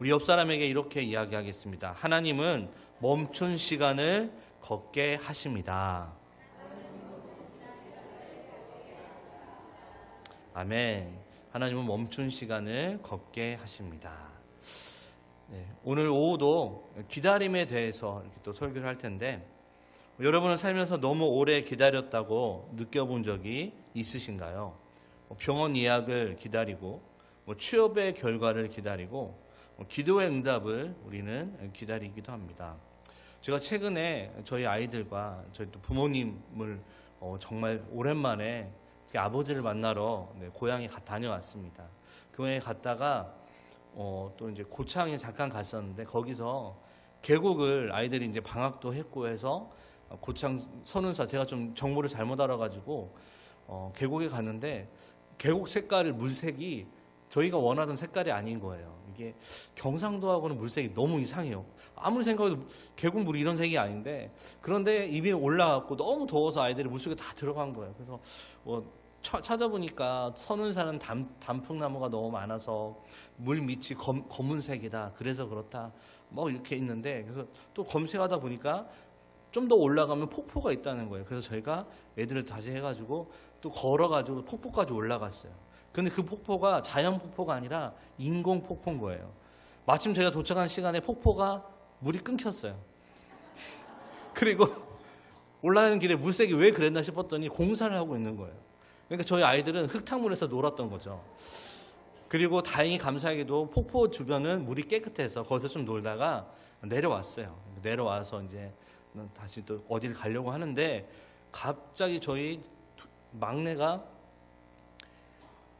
우리 옆 사람에게 이렇게 이야기하겠습니다. 하나님은 멈춘 시간을 걷게 하십니다. 아멘. 하나님은 멈춘 시간을 걷게 하십니다. 네, 오늘 오후도 기다림에 대해서 이렇게 또 설교를 할 텐데, 여러분은 살면서 너무 오래 기다렸다고 느껴본 적이 있으신가요? 병원 예약을 기다리고, 취업의 결과를 기다리고, 기도의 응답을 우리는 기다리기도 합니다. 제가 최근에 저희 아이들과 저희 또 부모님을 정말 오랜만에 아버지를 만나러 고향에 다녀왔습니다. 교회에 갔다가 또 이제 고창에 잠깐 갔었는데, 거기서 계곡을 아이들이 이제 방학도 했고 해서 고창 선운사, 제가 좀 정보를 잘못 알아가지고 계곡에 갔는데, 계곡 색깔을 물색이 저희가 원하던 색깔이 아닌 거예요. 이게 경상도하고는 물색이 너무 이상해요. 아무리 생각해도 계곡 물이 이런 색이 아닌데, 그런데 입이 올라갔고 너무 더워서 아이들이 물속에 다 들어간 거예요. 그래서 찾아보니까 선운사는 단풍나무가 너무 많아서 물 밑이 검은색이다, 그래서 그렇다, 뭐 이렇게 있는데, 그래서 또 검색하다 보니까 좀 더 올라가면 폭포가 있다는 거예요. 그래서 저희가 애들을 다시 해가지고 또 걸어가지고 폭포까지 올라갔어요. 근데 그 폭포가 자연 폭포가 아니라 인공 폭포인 거예요. 마침 제가 도착한 시간에 폭포가 물이 끊겼어요. 그리고 올라가는 길에 물색이 왜 그랬나 싶었더니 공사를 하고 있는 거예요. 그러니까 저희 아이들은 흙탕물에서 놀았던 거죠. 그리고 다행히 감사하게도 폭포 주변은 물이 깨끗해서 거기서 좀 놀다가 내려왔어요. 내려와서 이제 다시 또 어디를 가려고 하는데, 갑자기 저희 막내가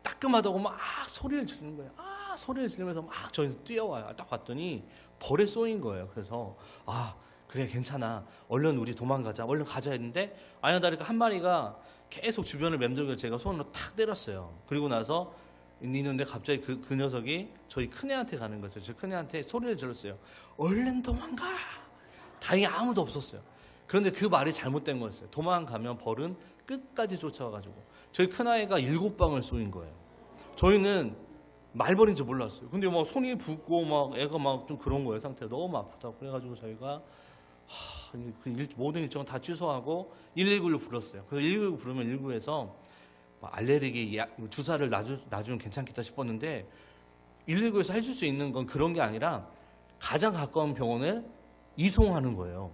따끔하다고 막 소리를 지르는 거예요. 소리를 지르면서 막 저희 뛰어와요. 딱 봤더니 벌에 쏘인 거예요. 그래서 그래, 괜찮아, 얼른 우리 도망가자, 얼른 가자 했는데, 아니다르니까 한 마리가 계속 주변을 맴돌고 제가 손으로 탁 때렸어요. 그리고 나서 있는데 갑자기 그 녀석이 저희 큰애한테 가는 거죠. 저희 큰애한테 소리를 질렀어요. 얼른 도망가. 다행히 아무도 없었어요. 그런데 그 말이 잘못된 거였어요. 도망가면 벌은 끝까지 쫓아와가지고 저희 큰아이가 7방을 쏘인 거예요. 저희는 말벌인 줄 몰랐어요. 근데 막 손이 붓고 막 애가 막 좀 그런 거예요. 상태가 너무 아프다고. 그래가지고 저희가 모든 일정을 다 취소하고 119를 불렀어요. 그래서 119 부르면 119에서 알레르기 주사를 놔주면 괜찮겠다 싶었는데, 119에서 해줄 수 있는 건 그런 게 아니라 가장 가까운 병원에 이송하는 거예요.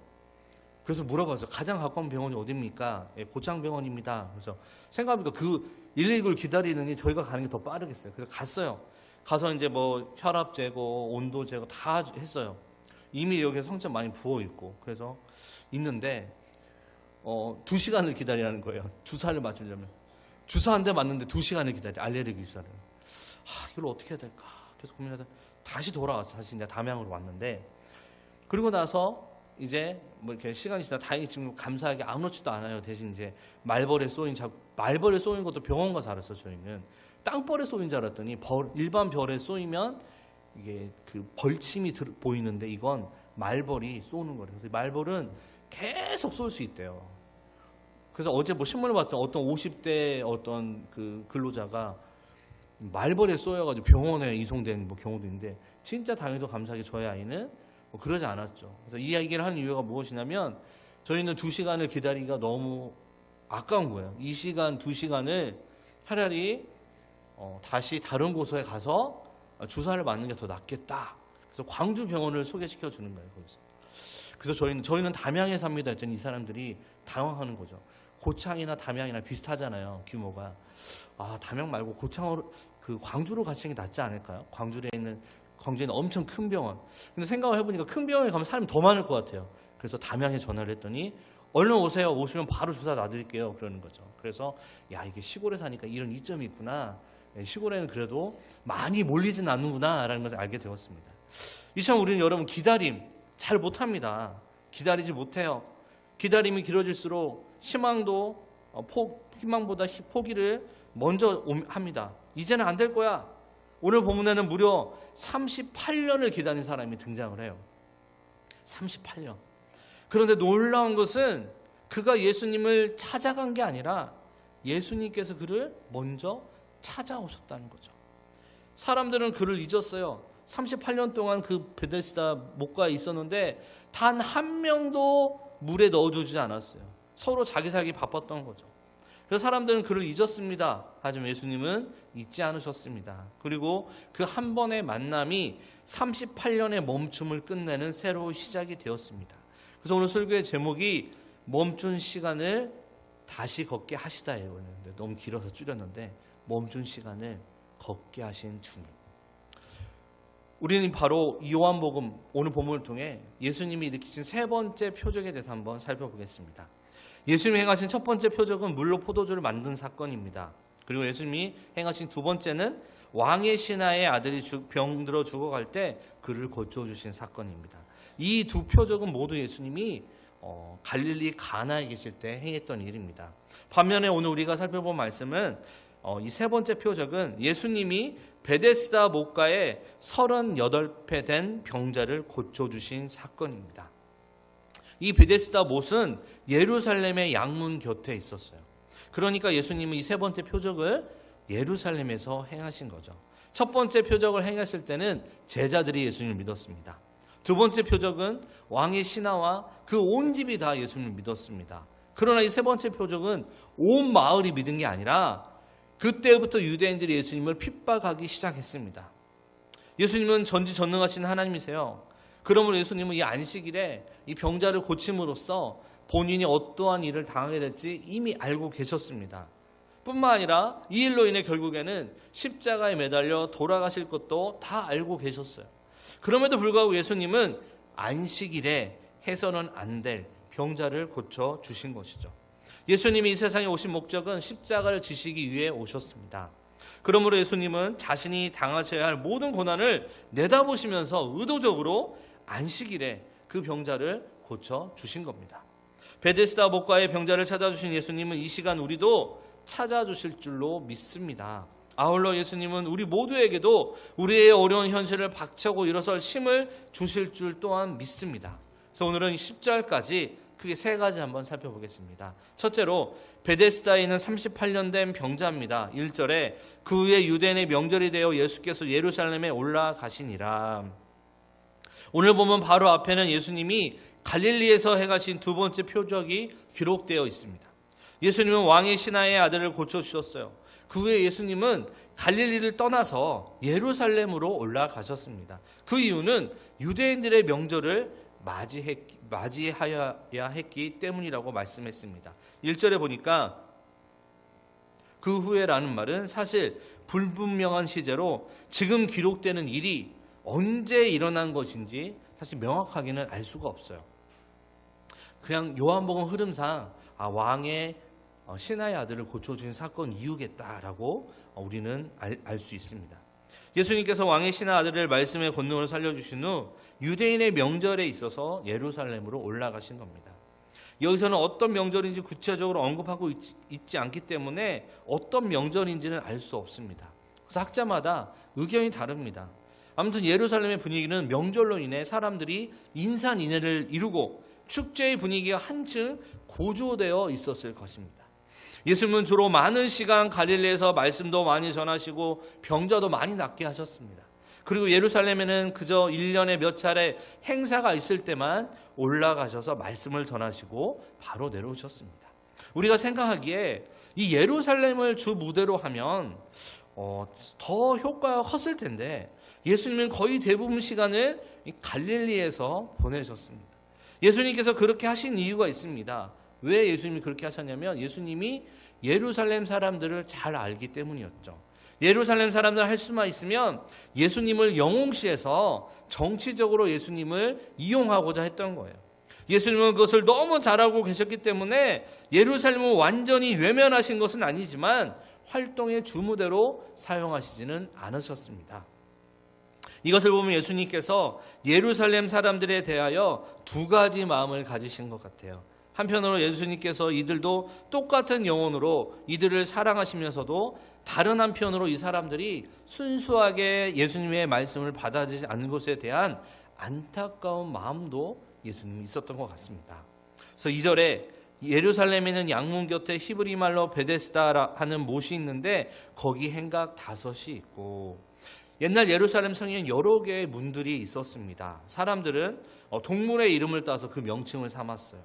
그래서 물어봤어요. 가장 가까운 병원이 어디입니까? 고창병원입니다. 그래서 생각해보니까 그 119를 기다리느니 저희가 가는 게 더 빠르겠어요. 그래서 갔어요. 가서 이제 뭐 혈압 재고 온도 재고 다 했어요. 이미 여기에 성체 많이 부어 있고, 그래서 있는데 2시간을 기다리라는 거예요. 주사를 맞으려면. 주사 한 대 맞는데 2시간을 기다려. 알레르기 주사를. 이걸 어떻게 해야 될까 계속 고민하다 다시 돌아와서 다시 이제 담양으로 왔는데, 그리고 나서 이제 뭐 이렇게 시간이 지나 다행히 지금 감사하게 아무렇지도 않아요. 대신 이제 말벌에 쏘인 것도 병원 가서 알았어요. 저희는 땅벌에 쏘인 줄 알았더니 일반 벌에 쏘이면 이게 그 벌침이 보이는데, 이건 말벌이 쏘는 거래요. 그래서 말벌은 계속 쏠 수 있대요. 그래서 어제 뭐 신문을 봤던 어떤 50대 어떤 그 근로자가 말벌에 쏘여가지고 병원에 이송된 뭐 경우도 있는데, 진짜 다행히도 감사하게 저희 아이는 그러지 않았죠. 그래서 이 얘기를 하는 이유가 무엇이냐면, 저희는 2시간을 기다리기가 너무 아까운 거예요. 이 시간 2시간을 차라리 다시 다른 곳에 가서 주사를 맞는 게 더 낫겠다. 그래서 광주 병원을 소개시켜 주는 거예요. 거기서. 그래서 저희는 담양에 삽니다 했더니 이 사람들이 당황하는 거죠. 고창이나 담양이나 비슷하잖아요, 규모가. 담양 말고 고창으로 광주로 가시는 게 낫지 않을까요? 광주에 있는 엄청 큰 병원. 근데 생각을 해보니까 큰 병원에 가면 사람이 더 많을 것 같아요. 그래서 담양에 전화를 했더니 얼른 오세요. 오시면 바로 주사 놔드릴게요. 그러는 거죠. 그래서 이게 시골에 사니까 이런 이점이 있구나. 시골에는 그래도 많이 몰리진 않는구나 라는 것을 알게 되었습니다. 이처럼 우리는 여러분 기다림 잘 못합니다. 기다리지 못해요. 기다림이 길어질수록 희망보다 포기를 먼저 합니다. 이제는 안 될 거야. 오늘 본문에는 무려 38년을 기다린 사람이 등장을 해요. 38년. 그런데 놀라운 것은 그가 예수님을 찾아간 게 아니라 예수님께서 그를 먼저 찾아오셨다는 거죠. 사람들은 그를 잊었어요. 38년 동안 그 베데스다 목가에 있었는데 단 한 명도 물에 넣어주지 않았어요. 서로 자기 살기 바빴던 거죠. 그래서 사람들은 그를 잊었습니다. 하지만 예수님은 잊지 않으셨습니다. 그리고 그 한 번의 만남이 38년의 멈춤을 끝내는 새로운 시작이 되었습니다. 그래서 오늘 설교의 제목이 멈춘 시간을 다시 걷게 하시다예요. 원래 너무 길어서 줄였는데 멈춘 시간을 걷게 하신 주님. 우리는 바로 요한복음 오늘 본문을 통해 예수님이 일으키신 세 번째 표적에 대해서 한번 살펴보겠습니다. 예수님이 행하신 첫 번째 표적은 물로 포도주를 만든 사건입니다. 그리고 예수님이 행하신 두 번째는 왕의 신하의 아들이 병들어 죽어갈 때 그를 고쳐주신 사건입니다. 이 두 표적은 모두 예수님이 갈릴리 가나에 계실 때 행했던 일입니다. 반면에 오늘 우리가 살펴본 말씀은 이 세 번째 표적은 예수님이 베데스다 목가에 38배 된 병자를 고쳐주신 사건입니다. 이 베데스다 못은 예루살렘의 양문 곁에 있었어요. 그러니까 예수님은 이 세 번째 표적을 예루살렘에서 행하신 거죠. 첫 번째 표적을 행했을 때는 제자들이 예수님을 믿었습니다. 두 번째 표적은 왕의 신하와 그 온 집이 다 예수님을 믿었습니다. 그러나 이 세 번째 표적은 온 마을이 믿은 게 아니라 그때부터 유대인들이 예수님을 핍박하기 시작했습니다. 예수님은 전지전능하신 하나님이세요. 그러므로 예수님은 이 안식일에 이 병자를 고침으로써 본인이 어떠한 일을 당하게 될지 이미 알고 계셨습니다. 뿐만 아니라 이 일로 인해 결국에는 십자가에 매달려 돌아가실 것도 다 알고 계셨어요. 그럼에도 불구하고 예수님은 안식일에 해서는 안 될 병자를 고쳐 주신 것이죠. 예수님이 이 세상에 오신 목적은 십자가를 지시기 위해 오셨습니다. 그러므로 예수님은 자신이 당하셔야 할 모든 고난을 내다보시면서 의도적으로 안식일에 그 병자를 고쳐 주신 겁니다. 베데스다 목가의 병자를 찾아주신 예수님은 이 시간 우리도 찾아주실 줄로 믿습니다. 아울러 예수님은 우리 모두에게도 우리의 어려운 현실을 박차고 일어설 힘을 주실 줄 또한 믿습니다. 그래서 오늘은 10절까지 크게 세 가지 한번 살펴보겠습니다. 첫째로 베데스다에 있는 38년 된 병자입니다. 1절에 그 후에 유대인의 명절이 되어 예수께서 예루살렘에 올라가시니라. 오늘 보면 바로 앞에는 예수님이 갈릴리에서 행하신 두 번째 표적이 기록되어 있습니다. 예수님은 왕의 신하의 아들을 고쳐주셨어요. 그 후에 예수님은 갈릴리를 떠나서 예루살렘으로 올라가셨습니다. 그 이유는 유대인들의 명절을 맞이해야 했기 때문이라고 말씀했습니다. 1절에 보니까 그 후에라는 말은 사실 불분명한 시제로 지금 기록되는 일이 언제 일어난 것인지 사실 명확하게는 알 수가 없어요. 그냥 요한복음 흐름상 왕의 신하의 아들을 고쳐주신 사건 이유겠다라고 우리는 알 수 있습니다. 예수님께서 왕의 신하 아들을 말씀의 권능으로 살려주신 후 유대인의 명절에 있어서 예루살렘으로 올라가신 겁니다. 여기서는 어떤 명절인지 구체적으로 언급하고 있지 않기 때문에 어떤 명절인지는 알 수 없습니다. 그래서 학자마다 의견이 다릅니다. 아무튼 예루살렘의 분위기는 명절로 인해 사람들이 인산인해를 이루고 축제의 분위기가 한층 고조되어 있었을 것입니다. 예수님은 주로 많은 시간 갈릴리에서 말씀도 많이 전하시고 병자도 많이 낫게 하셨습니다. 그리고 예루살렘에는 그저 1년에 몇 차례 행사가 있을 때만 올라가셔서 말씀을 전하시고 바로 내려오셨습니다. 우리가 생각하기에 이 예루살렘을 주 무대로 하면 더 효과가 컸을 텐데 예수님은 거의 대부분 시간을 갈릴리에서 보내셨습니다. 예수님께서 그렇게 하신 이유가 있습니다. 왜 예수님이 그렇게 하셨냐면 예수님이 예루살렘 사람들을 잘 알기 때문이었죠. 예루살렘 사람들 할 수만 있으면 예수님을 영웅시해서 정치적으로 예수님을 이용하고자 했던 거예요. 예수님은 그것을 너무 잘 알고 계셨기 때문에 예루살렘을 완전히 외면하신 것은 아니지만 활동의 주무대로 사용하시지는 않으셨습니다. 이것을 보면 예수님께서 예루살렘 사람들에 대하여 두 가지 마음을 가지신 것 같아요. 한편으로 예수님께서 이들도 똑같은 영혼으로 이들을 사랑하시면서도 다른 한편으로 이 사람들이 순수하게 예수님의 말씀을 받아들이지 않는 것에 대한 안타까운 마음도 예수님이 있었던 것 같습니다. 그래서 2절에 예루살렘에 있는 양문 곁에 히브리 말로 베데스다 하는 못이 있는데 거기 행각 5이 있고 옛날 예루살렘 성에는 여러 개의 문들이 있었습니다. 사람들은 동물의 이름을 따서 그 명칭을 삼았어요.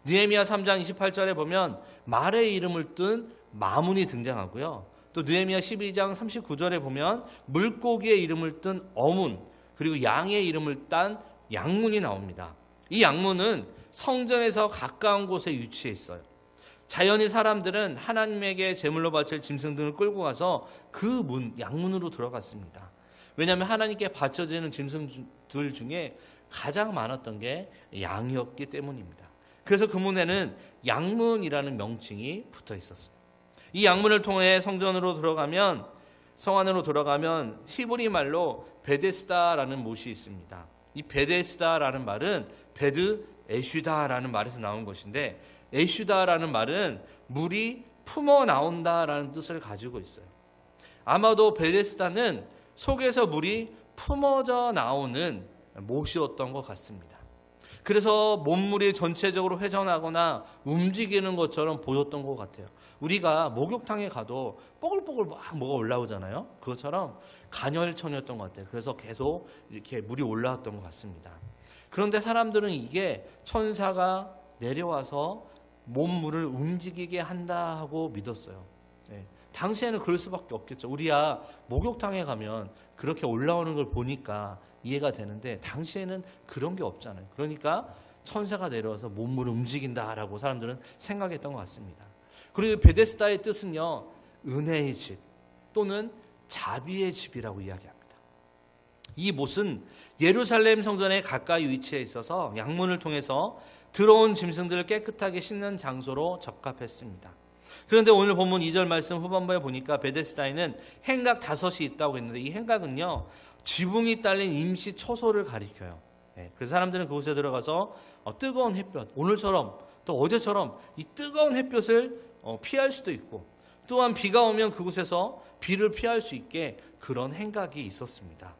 느헤미야 3장 28절에 보면 말의 이름을 뜬 마문이 등장하고요. 또 느헤미야 12장 39절에 보면 물고기의 이름을 뜬 어문, 그리고 양의 이름을 딴 양문이 나옵니다. 이 양문은 성전에서 가까운 곳에 위치해 있어요. 자연히 사람들은 하나님에게 제물로 바칠 짐승 등을 끌고 가서 그 양문으로 들어갔습니다. 왜냐하면 하나님께 바쳐지는 짐승들 중에 가장 많았던 게 양이었기 때문입니다. 그래서 그 문에는 양문이라는 명칭이 붙어 있었어요. 이 양문을 통해 성전으로 들어가면, 성 안으로 들어가면 히브리 말로 베데스다라는 못이 있습니다. 이 베데스다라는 말은 베드 에슈다라는 말에서 나온 것인데, 에슈다라는 말은 물이 품어 나온다라는 뜻을 가지고 있어요. 아마도 베데스다는 속에서 물이 품어져 나오는 못이었던 것 같습니다. 그래서 몸물이 전체적으로 회전하거나 움직이는 것처럼 보였던 것 같아요. 우리가 목욕탕에 가도 뽀글뽀글 막 뭐가 올라오잖아요. 그것처럼 간헐천이었던 것 같아요. 그래서 계속 이렇게 물이 올라왔던 것 같습니다. 그런데 사람들은 이게 천사가 내려와서 몸물을 움직이게 한다 하고 믿었어요. 네. 당시에는 그럴 수밖에 없겠죠. 우리야 목욕탕에 가면 그렇게 올라오는 걸 보니까 이해가 되는데 당시에는 그런 게 없잖아요. 그러니까 천사가 내려와서 몸물을 움직인다라고 사람들은 생각했던 것 같습니다. 그리고 베데스다의 뜻은요, 은혜의 집 또는 자비의 집이라고 이야기합니다. 이 못은 예루살렘 성전에 가까이 위치해 있어서 양문을 통해서 들어온 짐승들을 깨끗하게 씻는 장소로 적합했습니다. 그런데 오늘 본문 2절 말씀 후반부에 보니까 베데스다에는 행각 5이 있다고 했는데, 이 행각은요 지붕이 딸린 임시 초소를 가리켜요. 그래서 사람들은 그곳에 들어가서 뜨거운 햇볕, 오늘처럼 또 어제처럼 이 뜨거운 햇볕을 피할 수도 있고, 또한 비가 오면 그곳에서 비를 피할 수 있게 그런 행각이 있었습니다.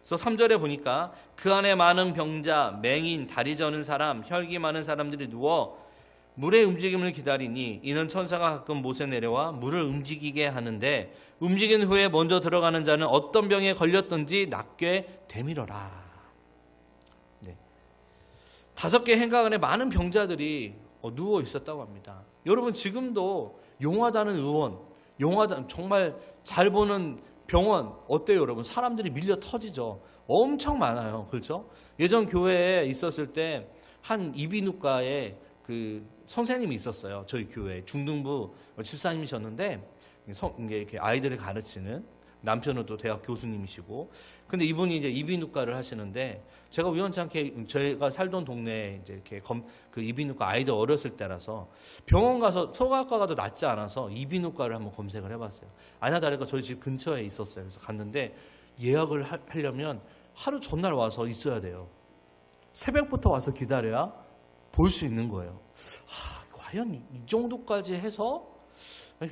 그래서 3절에 보니까 그 안에 많은 병자, 맹인, 다리 저는 사람, 혈기 많은 사람들이 누워 물의 움직임을 기다리니, 이는 천사가 가끔 못에 내려와 물을 움직이게 하는데, 움직인 후에 먼저 들어가는 자는 어떤 병에 걸렸든지 낫게 되밀어라. 네. 5개 행각 안에 많은 병자들이 누워 있었다고 합니다. 여러분, 지금도 용하다는 의원, 용하다 정말 잘 보는 병원 어때요, 여러분? 사람들이 밀려 터지죠. 엄청 많아요. 그렇죠? 예전 교회에 있었을 때 한 이비인후과에 그 선생님이 있었어요. 저희 교회 중등부 집사님이셨는데, 이렇게 아이들을 가르치는, 남편은 또 대학 교수님이시고, 근데 이분이 이제 이비인후과를 하시는데, 제가 우연찮게 저희가 살던 동네에 이제 이렇게 그 이비인후과 아이들 어렸을 때라서 병원 가서 소아과 가도 낫지 않아서 이비인후과를 한번 검색을 해봤어요. 아니나 다를까 저희 집 근처에 있었어요. 그래서 갔는데 예약을 하려면 하루 전날 와서 있어야 돼요. 새벽부터 와서 기다려야 볼 수 있는 거예요. 과연 이 정도까지 해서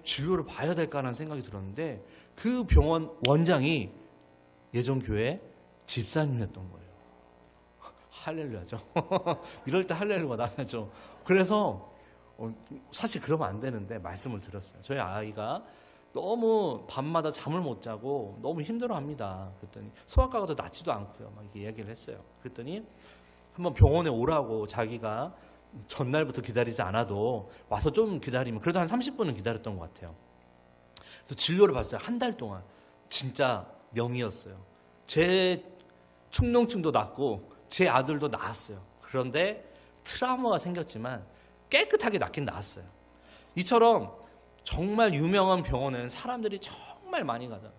진료를 봐야 될까라는 생각이 들었는데, 그 병원 원장이 예전 교회 집사님이었던 거예요. 할렐루야죠. 이럴 때 할렐루야 나야죠. 그래서 사실 그러면 안 되는데 말씀을 드렸어요. 저희 아이가 너무 밤마다 잠을 못 자고 너무 힘들어합니다. 그랬더니 소아과 가도 낫지도 않고요. 막 이렇게 얘기를 했어요. 그랬더니 한번 병원에 오라고, 자기가 전날부터 기다리지 않아도 와서 좀 기다리면 그래도 한 30분은 기다렸던 것 같아요. 그래서 진료를 봤어요. 한 달 동안. 진짜 명이었어요. 제 축농증도 낫고 제 아들도 나았어요. 그런데 트라우마가 생겼지만 깨끗하게 낫긴 나았어요. 이처럼 정말 유명한 병원은 사람들이 정말 많이 가잖아요.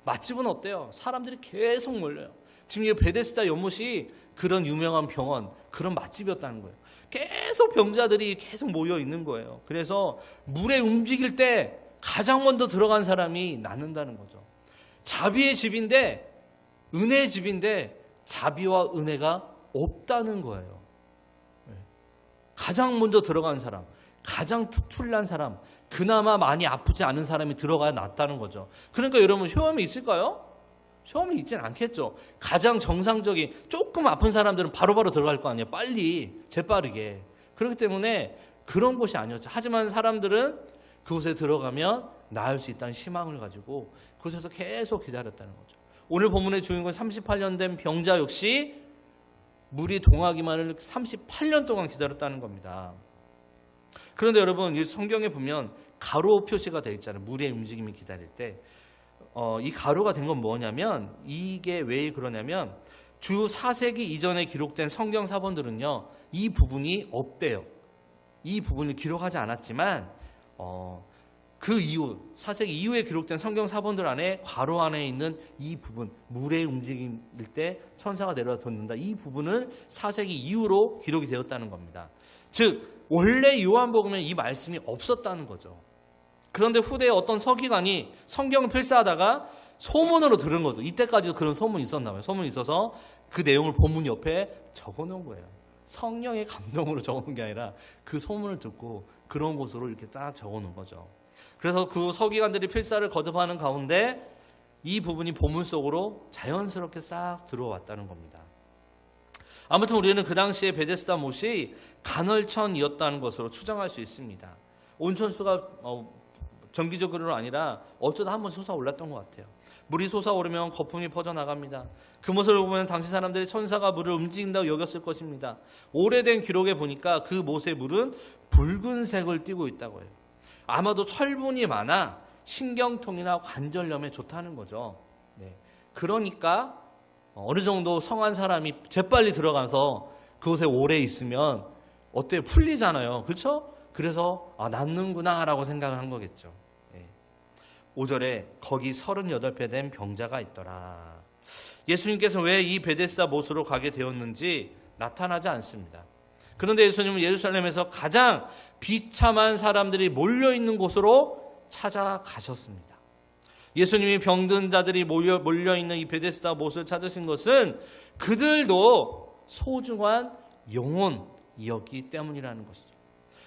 맛집은 어때요? 사람들이 계속 몰려요. 지금 이 베데스다 연못이 그런 유명한 병원, 그런 맛집이었다는 거예요. 계속 병자들이 계속 모여 있는 거예요. 그래서 물에 움직일 때 가장 먼저 들어간 사람이 낫는다는 거죠. 자비의 집인데, 은혜의 집인데 자비와 은혜가 없다는 거예요. 가장 먼저 들어간 사람, 가장 특출난 사람, 그나마 많이 아프지 않은 사람이 들어가야 낫다는 거죠. 그러니까 여러분, 효험이 있을까요? 효험이 있지는 않겠죠. 가장 정상적인 조금 아픈 사람들은 바로바로 들어갈 거 아니에요. 빨리, 재빠르게. 그렇기 때문에 그런 곳이 아니었죠. 하지만 사람들은 그곳에 들어가면 나을 수 있다는 희망을 가지고 그곳에서 계속 기다렸다는 거죠. 오늘 본문의 주인공 38년 된 병자 역시 물이 동하기만을 38년 동안 기다렸다는 겁니다. 그런데 여러분, 이 성경에 보면 가로 표시가 되어 있잖아요. 물의 움직임이 기다릴 때. 이 가로가 된 건 뭐냐면, 이게 왜 그러냐면 주 4세기 이전에 기록된 성경 사본들은요, 이 부분이 없대요. 이 부분을 기록하지 않았지만 그 이후 4세기 이후에 기록된 성경 사본들 안에 괄호 안에 있는 이 부분, 물의 움직임일 때 천사가 내려와 돋는다, 이 부분을 4세기 이후로 기록이 되었다는 겁니다. 즉 원래 요한복음에 이 말씀이 없었다는 거죠. 그런데 후대에 어떤 서기관이 성경을 필사하다가 소문으로 들은 거죠. 이때까지도 그런 소문이 있었나 봐요. 소문이 있어서 그 내용을 본문 옆에 적어놓은 거예요. 성령의 감동으로 적어놓은 게 아니라 그 소문을 듣고 그런 곳으로 이렇게 딱 적어놓은 거죠. 그래서 그 서기관들이 필사를 거듭하는 가운데 이 부분이 본문 속으로 자연스럽게 싹 들어왔다는 겁니다. 아무튼 우리는 그 당시에 베데스다 못이 간헐천이었다는 것으로 추정할 수 있습니다. 온천수가 정기적으로는 아니라 어쩌다 한번 솟아올랐던 것 같아요. 물이 솟아오르면 거품이 퍼져나갑니다. 그 모습을 보면 당시 사람들이 천사가 물을 움직인다고 여겼을 것입니다. 오래된 기록에 보니까 그 못의 물은 붉은색을 띠고 있다고 해요. 아마도 철분이 많아 신경통이나 관절염에 좋다는 거죠. 네. 그러니까 어느 정도 성한 사람이 재빨리 들어가서 그곳에 오래 있으면 어때요? 풀리잖아요. 그렇죠? 그래서 낫는구나 라고 생각을 한 거겠죠. 5절에 거기 38배 된 병자가 있더라. 예수님께서 왜 이 베데스다 못으로 가게 되었는지 나타나지 않습니다. 그런데 예수님은 예루살렘에서 가장 비참한 사람들이 몰려있는 곳으로 찾아가셨습니다. 예수님이 병든 자들이 몰려있는 이 베데스다 못을 찾으신 것은 그들도 소중한 영혼이었기 때문이라는 것이죠.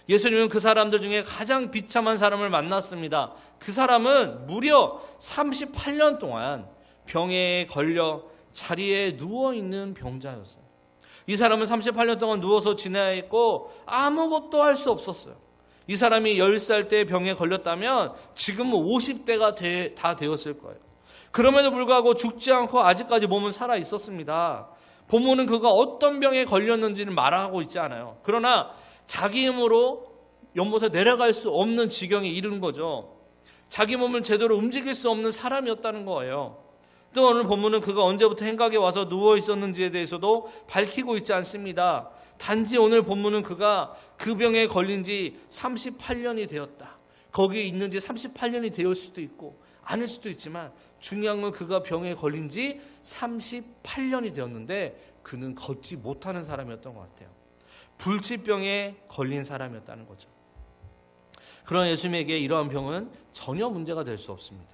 예수님은 그 사람들 중에 가장 비참한 사람을 만났습니다. 그 사람은 무려 38년 동안 병에 걸려 자리에 누워있는 병자였어요. 이 사람은 38년 동안 누워서 지내야 했고 아무것도 할 수 없었어요. 이 사람이 10살 때 병에 걸렸다면 지금은 50대가 다 되었을 거예요. 그럼에도 불구하고 죽지 않고 아직까지 몸은 살아 있었습니다. 본문은 그가 어떤 병에 걸렸는지는 말하고 있지 않아요. 그러나 자기 힘으로 연못에 내려갈 수 없는 지경에 이르는 거죠. 자기 몸을 제대로 움직일 수 없는 사람이었다는 거예요. 또 오늘 본문은 그가 언제부터 행각에 와서 누워 있었는지에 대해서도 밝히고 있지 않습니다. 단지 오늘 본문은 그가 그 병에 걸린 지 38년이 되었다. 거기에 있는 지 38년이 되었을 수도 있고 아닐 수도 있지만 중요한 건 그가 병에 걸린 지 38년이 되었는데 그는 걷지 못하는 사람이었던 것 같아요. 불치병에 걸린 사람이었다는 거죠. 그러나 예수님에게 이러한 병은 전혀 문제가 될 수 없습니다.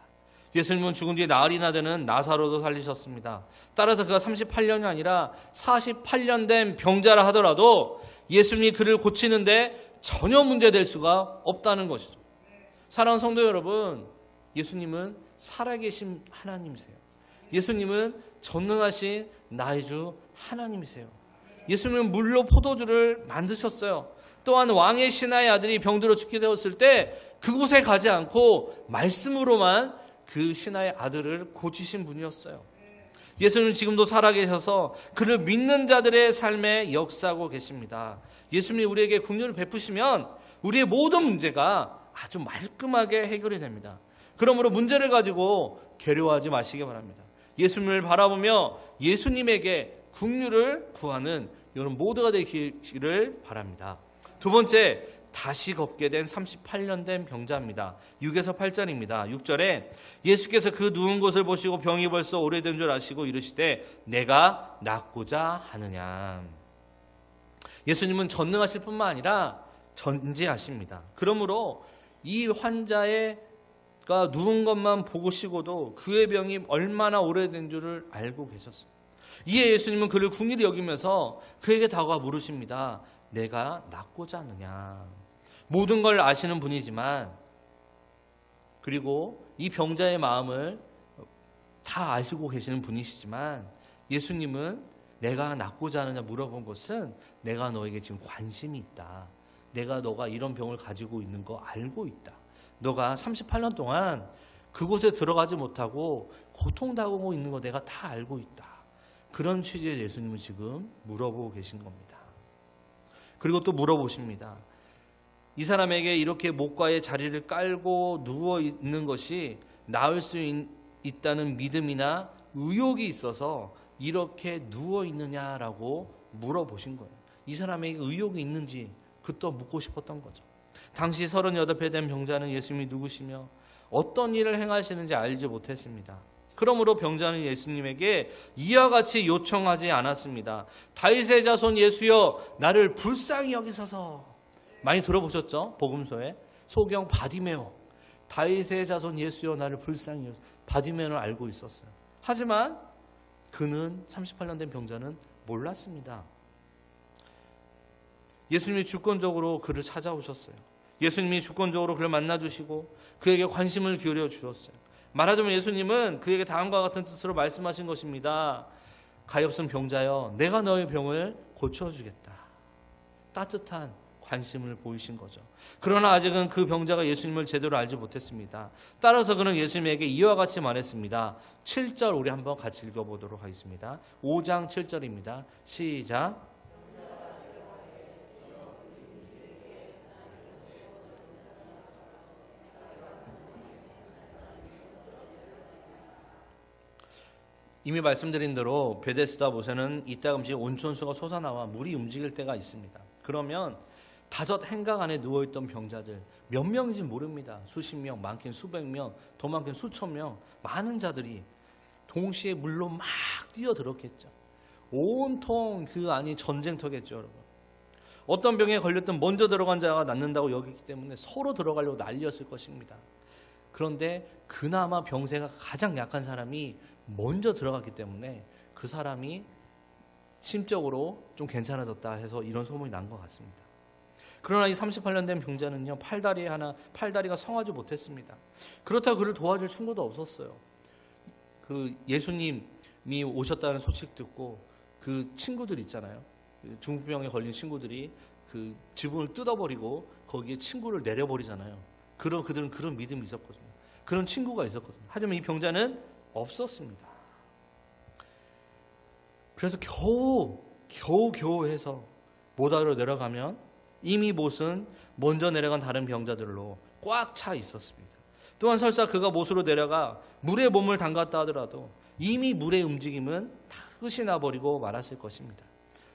예수님은 죽은 뒤에 나흘이나 되는 나사로도 살리셨습니다. 따라서 그가 38년이 아니라 48년 된 병자라 하더라도 예수님이 그를 고치는데 전혀 문제될 수가 없다는 것이죠. 사랑하는 성도 여러분, 예수님은 살아계신 하나님이세요. 예수님은 전능하신 나의 주 하나님이세요. 예수님은 물로 포도주를 만드셨어요. 또한 왕의 신하의 아들이 병들어 죽게 되었을 때 그곳에 가지 않고 말씀으로만 그 신하의 아들을 고치신 분이었어요. 예수님은 지금도 살아계셔서 그를 믿는 자들의 삶에 역사하고 계십니다. 예수님이 우리에게 긍휼을 베푸시면 우리의 모든 문제가 아주 말끔하게 해결이 됩니다. 그러므로 문제를 가지고 괴로워하지 마시기 바랍니다. 예수님을 바라보며 예수님에게 긍휼을 구하는 여러분 모두가 되기를 바랍니다. 두 번째, 다시 걷게 된 38년 된 병자입니다. 6에서 8절입니다. 6절에 예수께서 그 누운 것을 보시고 병이 벌써 오래된 줄 아시고 이르시되 내가 낫고자 하느냐. 예수님은 전능하실 뿐만 아니라 전지하십니다. 그러므로 이 환자가 누운 것만 보시고도 그의 병이 얼마나 오래된 줄을 알고 계셨어요. 이에 예수님은 그를 긍휼히 여기면서 그에게 다가와 물으십니다. 내가 낫고자 하느냐. 모든 걸 아시는 분이지만 그리고 이 병자의 마음을 다 아시고 계시는 분이시지만 예수님은 내가 낫고자 하느냐 물어본 것은 내가 너에게 지금 관심이 있다. 내가 너가 이런 병을 가지고 있는 거 알고 있다. 너가 38년 동안 그곳에 들어가지 못하고 고통당하고 있는 거 내가 다 알고 있다. 그런 취지의 예수님은 지금 물어보고 계신 겁니다. 그리고 또 물어보십니다. 이 사람에게 이렇게 목과의 자리를 깔고 누워 있는 것이 나을 수 있다는 믿음이나 의욕이 있어서 이렇게 누워 있느냐라고 물어보신 거예요. 이 사람에게 의욕이 있는지 그또 묻고 싶었던 거죠. 당시 38배 된 병자는 예수님이 누구시며 어떤 일을 행하시는지 알지 못했습니다. 그러므로 병자는 예수님에게 이와 같이 요청하지 않았습니다. 다윗의 자손 예수여 나를 불쌍히 여기소서. 많이 들어보셨죠? 복음서에 소경 바디메오, 다윗의 자손 예수여 나를 불쌍히 여기소서. 바디메오는 알고 있었어요. 하지만 그는 38년 된 병자는 몰랐습니다. 예수님이 주권적으로 그를 찾아오셨어요. 예수님이 주권적으로 그를 만나주시고 그에게 관심을 기울여 주셨어요. 말하자면 예수님은 그에게 다음과 같은 뜻으로 말씀하신 것입니다. 가엾은 병자여 내가 너의 병을 고쳐주겠다. 따뜻한 관심을 보이신 거죠. 그러나 아직은 그 병자가 예수님을 제대로 알지 못했습니다. 따라서 그는 예수님에게 이와 같이 말했습니다. 7절 우리 한번 같이 읽어보도록 하겠습니다. 5장 7절입니다. 시작. 이미 말씀드린 대로 베데스다 못에는 이따금씩 온천수가 솟아나와 물이 움직일 때가 있습니다. 그러면 다섯 행각 안에 누워있던 병자들 몇 명인지 모릅니다. 수십 명, 많긴 수백 명, 더 많긴 수천 명, 많은 자들이 동시에 물로 막 뛰어들었겠죠. 온통 그 안이 전쟁터겠죠, 여러분. 어떤 병에 걸렸든 먼저 들어간 자가 낫는다고 여기기 때문에 서로 들어가려고 난리였을 것입니다. 그런데 그나마 병세가 가장 약한 사람이 먼저 들어갔기 때문에 그 사람이 심적으로 좀 괜찮아졌다 해서 이런 소문이 난 것 같습니다. 그러나 이 38년 된 병자는요, 팔다리가 성하지 못했습니다. 그렇다고 그를 도와줄 친구도 없었어요. 그 예수님이 오셨다는 소식 듣고 그 친구들 있잖아요. 중풍병에 걸린 친구들이 그 지붕을 뜯어버리고 거기에 친구를 내려버리잖아요. 그들은 그런 믿음이 있었거든요. 그런 친구가 있었거든요. 하지만 이 병자는 없었습니다. 그래서 겨우 해서 모다로 내려가면 이미 못은 먼저 내려간 다른 병자들로 꽉 차 있었습니다. 또한 설사 그가 못으로 내려가 물에 몸을 담갔다 하더라도 이미 물의 움직임은 다 끝이 나버리고 말았을 것입니다.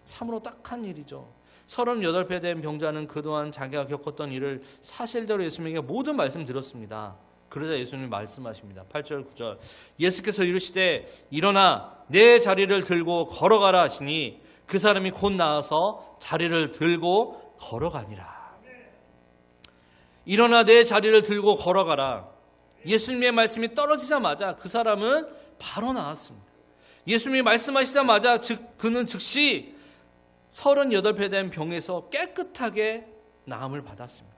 참으로 딱한 일이죠. 38배 된 병자는 그동안 자기가 겪었던 일을 사실대로 예수님에게 모든 말씀드렸습니다. 그러자 예수님이 말씀하십니다. 8절 9절 예수께서 이르시되 일어나 내 자리를 들고 걸어가라 하시니 그 사람이 곧 나와서 자리를 들고 걸어가니라. 일어나 내 자리를 들고 걸어가라. 예수님의 말씀이 떨어지자마자 그 사람은 바로 나왔습니다. 예수님이 말씀하시자마자 그는 즉시 38배 된 병에서 깨끗하게 나음을 받았습니다.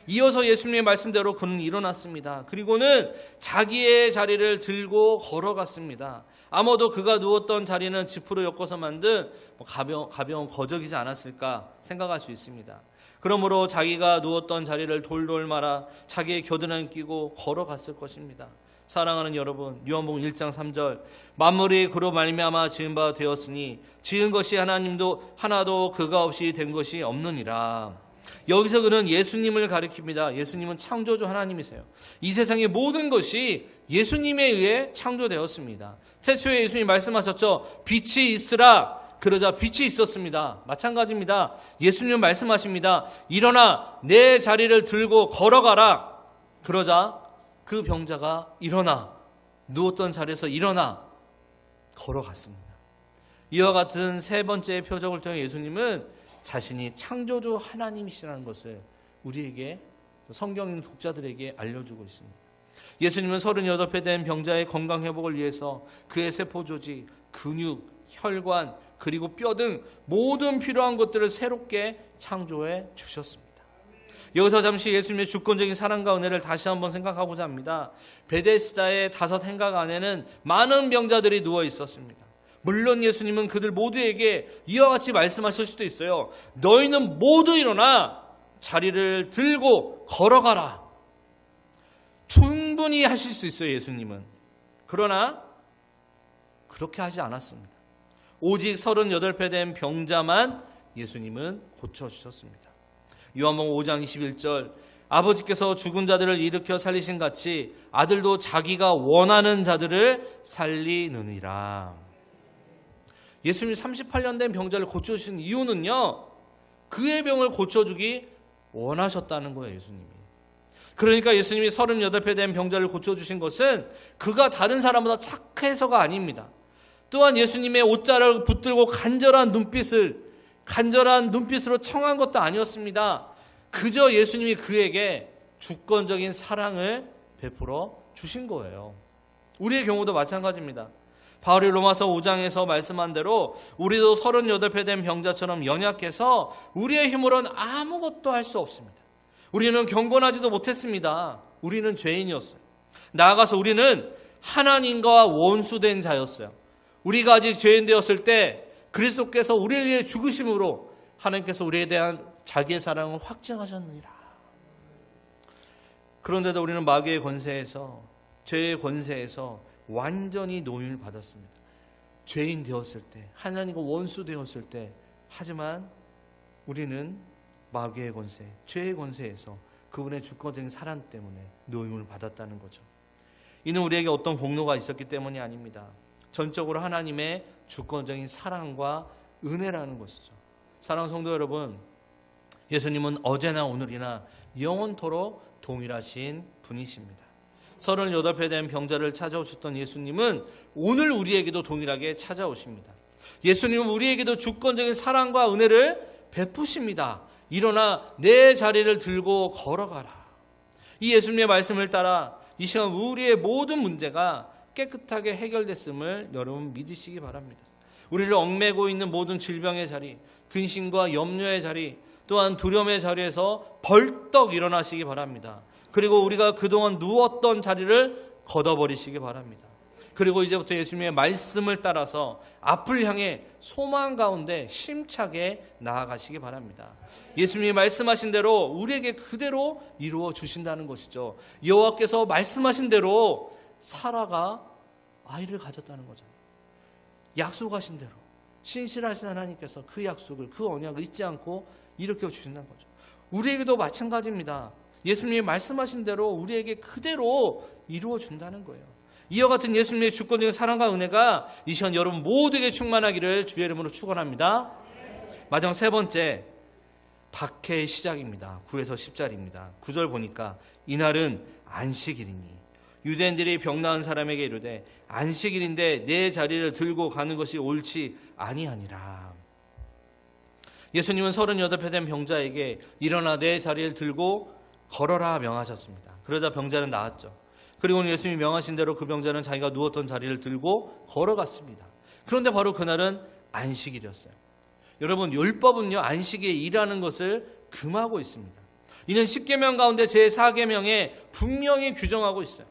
이어서 예수님의 말씀대로 그는 일어났습니다. 그리고는 자기의 자리를 들고 걸어갔습니다. 아마도 그가 누웠던 자리는 지프로 엮어서 만든 가벼운 거적이지 않았을까 생각할 수 있습니다. 그러므로 자기가 누웠던 자리를 돌돌 말아 자기의 겨드랑이 끼고 걸어갔을 것입니다. 사랑하는 여러분, 요한복음 1장 3절 만물이 그로 말미암아 지은 바 되었으니 지은 것이 하나도 그가 없이 된 것이 없느니라. 여기서 그는 예수님을 가리킵니다. 예수님은 창조주 하나님이세요. 이 세상의 모든 것이 예수님에 의해 창조되었습니다. 태초에 예수님이 말씀하셨죠. 빛이 있으라. 그러자 빛이 있었습니다. 마찬가지입니다. 예수님은 말씀하십니다. 일어나 내 자리를 들고 걸어가라. 그러자 그 병자가 일어나 누웠던 자리에서 일어나 걸어갔습니다. 이와 같은 세 번째의 표적을 통해 예수님은 자신이 창조주 하나님이시라는 것을 우리에게 성경 읽는 독자들에게 알려주고 있습니다. 예수님은 38배 된 병자의 건강 회복을 위해서 그의 세포조직, 근육, 혈관 그리고 뼈 등 모든 필요한 것들을 새롭게 창조해 주셨습니다. 여기서 잠시 예수님의 주권적인 사랑과 은혜를 다시 한번 생각하고자 합니다. 베데스다의 5 행각 안에는 많은 병자들이 누워 있었습니다. 물론 예수님은 그들 모두에게 이와 같이 말씀하실 수도 있어요. 너희는 모두 일어나 자리를 들고 걸어가라. 충분히 하실 수 있어요, 예수님은. 그러나 그렇게 하지 않았습니다. 오직 38배 된 병자만 예수님은 고쳐주셨습니다. 요한복음 5장 21절, 아버지께서 죽은 자들을 일으켜 살리신 같이 아들도 자기가 원하는 자들을 살리느니라. 예수님이 38년 된 병자를 고쳐주신 이유는요, 그의 병을 고쳐주기 원하셨다는 거예요, 예수님이. 그러니까 예수님이 38배 된 병자를 고쳐주신 것은 그가 다른 사람보다 착해서가 아닙니다. 또한 예수님의 옷자락을 붙들고 간절한 눈빛으로 청한 것도 아니었습니다. 그저 예수님이 그에게 주권적인 사랑을 베풀어 주신 거예요. 우리의 경우도 마찬가지입니다. 바울이 로마서 5장에서 말씀한 대로 우리도 38배 된 병자처럼 연약해서 우리의 힘으로는 아무것도 할 수 없습니다. 우리는 경건하지도 못했습니다. 우리는 죄인이었어요. 나아가서 우리는 하나님과 원수된 자였어요. 우리가 아직 죄인 되었을 때 그리스도께서 우리를 위해 죽으심으로 하나님께서 우리에 대한 자기의 사랑을 확증하셨느니라. 그런데도 우리는 마귀의 권세에서, 죄의 권세에서 완전히 노임을 받았습니다. 죄인 되었을 때, 하나님과 원수 되었을 때, 하지만 우리는 마귀의 권세, 죄의 권세에서 그분의 주권적인 사랑 때문에 노임을 받았다는 거죠. 이는 우리에게 어떤 공로가 있었기 때문이 아닙니다. 전적으로 하나님의 주권적인 사랑과 은혜라는 것이죠. 사랑하는 성도 여러분, 예수님은 어제나 오늘이나 영원토록 동일하신 분이십니다. 38배 된 병자를 찾아오셨던 예수님은 오늘 우리에게도 동일하게 찾아오십니다. 예수님은 우리에게도 주권적인 사랑과 은혜를 베푸십니다. 일어나 내 자리를 들고 걸어가라. 이 예수님의 말씀을 따라 이 시간 우리의 모든 문제가 깨끗하게 해결됐음을 여러분 믿으시기 바랍니다. 우리를 얽매고 있는 모든 질병의 자리, 근심과 염려의 자리, 또한 두려움의 자리에서 벌떡 일어나시기 바랍니다. 그리고 우리가 그동안 누웠던 자리를 걷어버리시기 바랍니다. 그리고 이제부터 예수님의 말씀을 따라서 앞을 향해 소망 가운데 힘차게 나아가시기 바랍니다. 예수님이 말씀하신 대로 우리에게 그대로 이루어 주신다는 것이죠. 여호와께서 말씀하신 대로 사라가 아이를 가졌다는 거죠. 약속하신 대로 신실하신 하나님께서 그 약속을, 그 언약을 잊지 않고 일으켜 주신다는 거죠. 우리에게도 마찬가지입니다. 예수님이 말씀하신 대로 우리에게 그대로 이루어 준다는 거예요. 이와 같은 예수님의 주권적인 사랑과 은혜가 이 시간 여러분 모두에게 충만하기를 주의 이름으로 축원합니다. 마지막 세 번째, 박해의 시작입니다. 9에서 10절입니다. 9절 보니까 이날은 안식일이니 유대인들이 병 나은 사람에게 이르되 안식일인데 내 자리를 들고 가는 것이 옳지 아니하니라. 예수님은 38배 된 병자에게 일어나 내 자리를 들고 걸어라 명하셨습니다. 그러자 병자는 나았죠. 그리고는 예수님이 명하신 대로 그 병자는 자기가 누웠던 자리를 들고 걸어갔습니다. 그런데 바로 그날은 안식일이었어요. 여러분, 율법은요 안식일에 일하는 것을 금하고 있습니다. 이는 10계명 가운데 제4계명에 분명히 규정하고 있어요.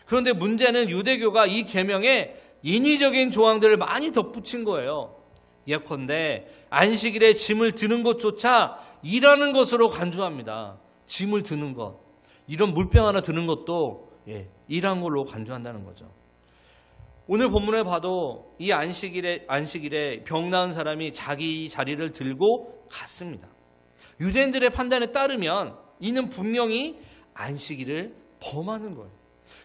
그런데 문제는 유대교가 이 계명에 인위적인 조항들을 많이 덧붙인 거예요. 예컨대 안식일에 짐을 드는 것조차 일하는 것으로 간주합니다. 짐을 드는 것, 이런 물병 하나 드는 것도 일한 걸로 간주한다는 거죠. 오늘 본문에 봐도 이 안식일에 병 나은 사람이 자기 자리를 들고 갔습니다. 유대인들의 판단에 따르면 이는 분명히 안식일을 범하는 거예요.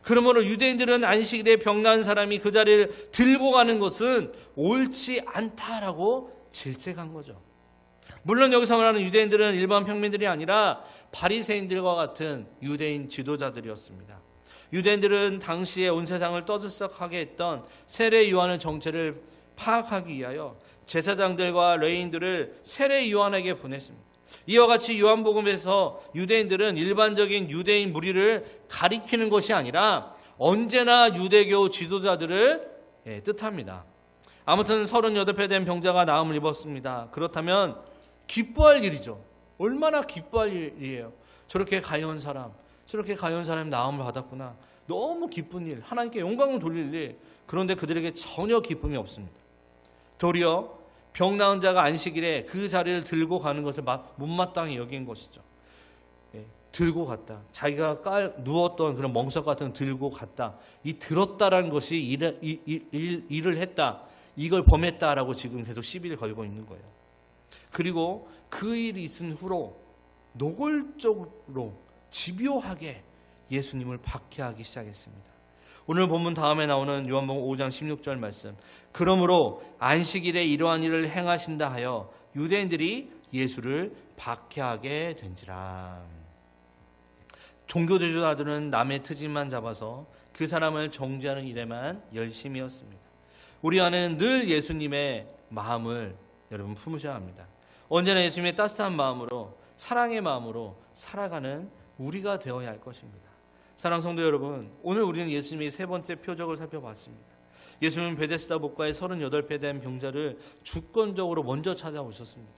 그러므로 유대인들은 안식일에 병 나은 사람이 그 자리를 들고 가는 것은 옳지 않다라고 질책한 거죠. 물론 여기서 말하는 유대인들은 일반 평민들이 아니라 바리새인들과 같은 유대인 지도자들이었습니다. 유대인들은 당시에 온 세상을 떠들썩하게 했던 세례 요한의 정체를 파악하기 위하여 제사장들과 레위인들을 세례 요한에게 보냈습니다. 이와 같이 요한복음에서 유대인들은 일반적인 유대인 무리를 가리키는 것이 아니라 언제나 유대교 지도자들을 뜻합니다. 아무튼 38배 된 병자가 나음을 입었습니다. 그렇다면 기뻐할 일이죠. 얼마나 기뻐할 일이에요. 저렇게 가여운 사람이 나음을 받았구나. 너무 기쁜 일, 하나님께 영광을 돌릴 일. 그런데 그들에게 전혀 기쁨이 없습니다. 도리어 병 나은 자가 안식일에 그 자리를 들고 가는 것을 못마땅히 여긴 것이죠. 들고 갔다. 자기가 누웠던 그런 멍석 같은 거 들고 갔다. 이 들었다라는 것이 일을 했다. 이걸 범했다라고 지금 계속 시비를 걸고 있는 거예요. 그리고 그 일이 있은 후로 노골적으로 집요하게 예수님을 박해하기 시작했습니다. 오늘 본문 다음에 나오는 요한복음 5장 16절 말씀. 그러므로 안식일에 이러한 일을 행하신다 하여 유대인들이 예수를 박해하게 된지라. 종교지도자들은 남의 트집만 잡아서 그 사람을 정죄하는 일에만 열심이었습니다. 우리 안에는 늘 예수님의 마음을 여러분 품으셔야 합니다. 언제나 예수님의 따뜻한 마음으로, 사랑의 마음으로 살아가는 우리가 되어야 할 것입니다. 사랑 성도 여러분, 오늘 우리는 예수님의 세 번째 표적을 살펴봤습니다. 예수님은 베데스다 복가의 38배 된 병자를 주권적으로 먼저 찾아오셨습니다.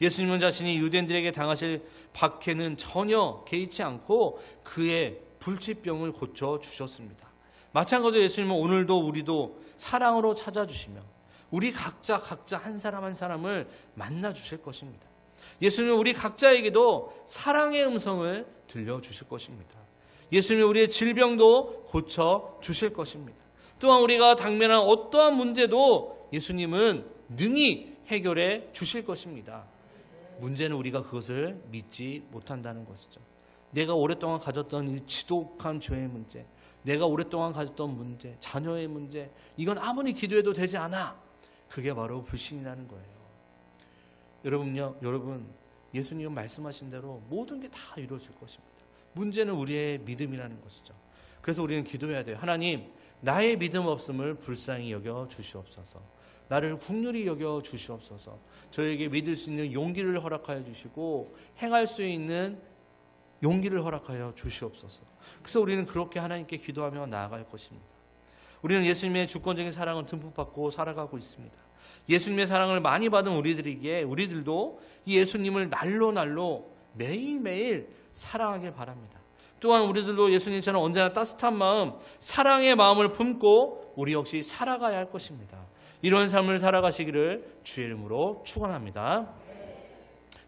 예수님은 자신이 유대인들에게 당하실 박해는 전혀 개의치 않고 그의 불치병을 고쳐주셨습니다. 마찬가지로 예수님은 오늘도 우리도 사랑으로 찾아주시며 우리 각자 한 사람 한 사람을 만나주실 것입니다. 예수님은 우리 각자에게도 사랑의 음성을 들려주실 것입니다. 예수님은 우리의 질병도 고쳐주실 것입니다. 또한 우리가 당면한 어떠한 문제도 예수님은 능히 해결해 주실 것입니다. 문제는 우리가 그것을 믿지 못한다는 것이죠. 내가 오랫동안 가졌던 이 지독한 죄의 문제, 내가 오랫동안 가졌던 문제, 자녀의 문제, 이건 아무리 기도해도 되지 않아. 그게 바로 불신이라는 거예요. 여러분, 예수님은 말씀하신 대로 모든 게 다 이루어질 것입니다. 문제는 우리의 믿음이라는 것이죠. 그래서 우리는 기도해야 돼요. 하나님, 나의 믿음 없음을 불쌍히 여겨 주시옵소서. 나를 긍휼히 여겨 주시옵소서. 저에게 믿을 수 있는 용기를 허락하여 주시고 행할 수 있는 용기를 허락하여 주시옵소서. 그래서 우리는 그렇게 하나님께 기도하며 나아갈 것입니다. 우리는 예수님의 주권적인 사랑을 듬뿍 받고 살아가고 있습니다. 예수님의 사랑을 많이 받은 우리들도 이 예수님을 날로 매일매일 사랑하길 바랍니다. 또한 우리들도 예수님처럼 언제나 따뜻한 마음, 사랑의 마음을 품고 우리 역시 살아가야 할 것입니다. 이런 삶을 살아가시기를 주의 이름으로 축원합니다.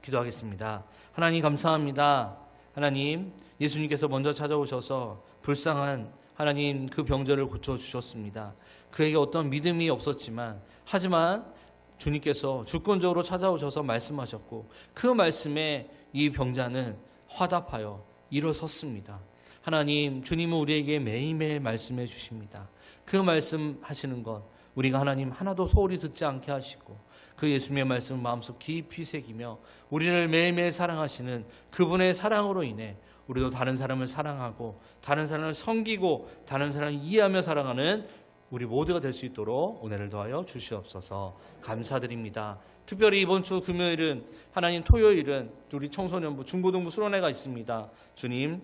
기도하겠습니다. 하나님 감사합니다. 하나님, 예수님께서 먼저 찾아오셔서 불쌍한 하나님 그 병자를 고쳐주셨습니다. 그에게 어떤 믿음이 없었지만 하지만 주님께서 주권적으로 찾아오셔서 말씀하셨고 그 말씀에 이 병자는 화답하여 일어섰습니다. 하나님, 주님은 우리에게 매일매일 말씀해 주십니다. 그 말씀하시는 것 우리가 하나님 하나도 소홀히 듣지 않게 하시고 그 예수님의 말씀을 마음속 깊이 새기며 우리를 매일매일 사랑하시는 그분의 사랑으로 인해 우리도 다른 사람을 사랑하고 다른 사람을 섬기고 다른 사람을 이해하며 살아가는 우리 모두가 될 수 있도록 은혜를 더하여 주시옵소서. 감사드립니다. 특별히 이번 주 금요일은 하나님 토요일은 우리 청소년부 중고등부 수련회가 있습니다. 주님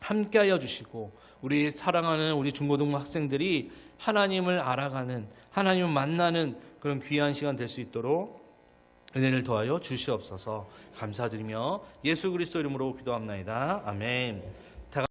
함께하여 주시고 우리 사랑하는 우리 중고등부 학생들이 하나님을 알아가는 하나님을 만나는 그런 귀한 시간 될 수 있도록 은혜를 더하여 주시옵소서. 감사드리며 예수 그리스도 이름으로 기도합나이다. 아멘.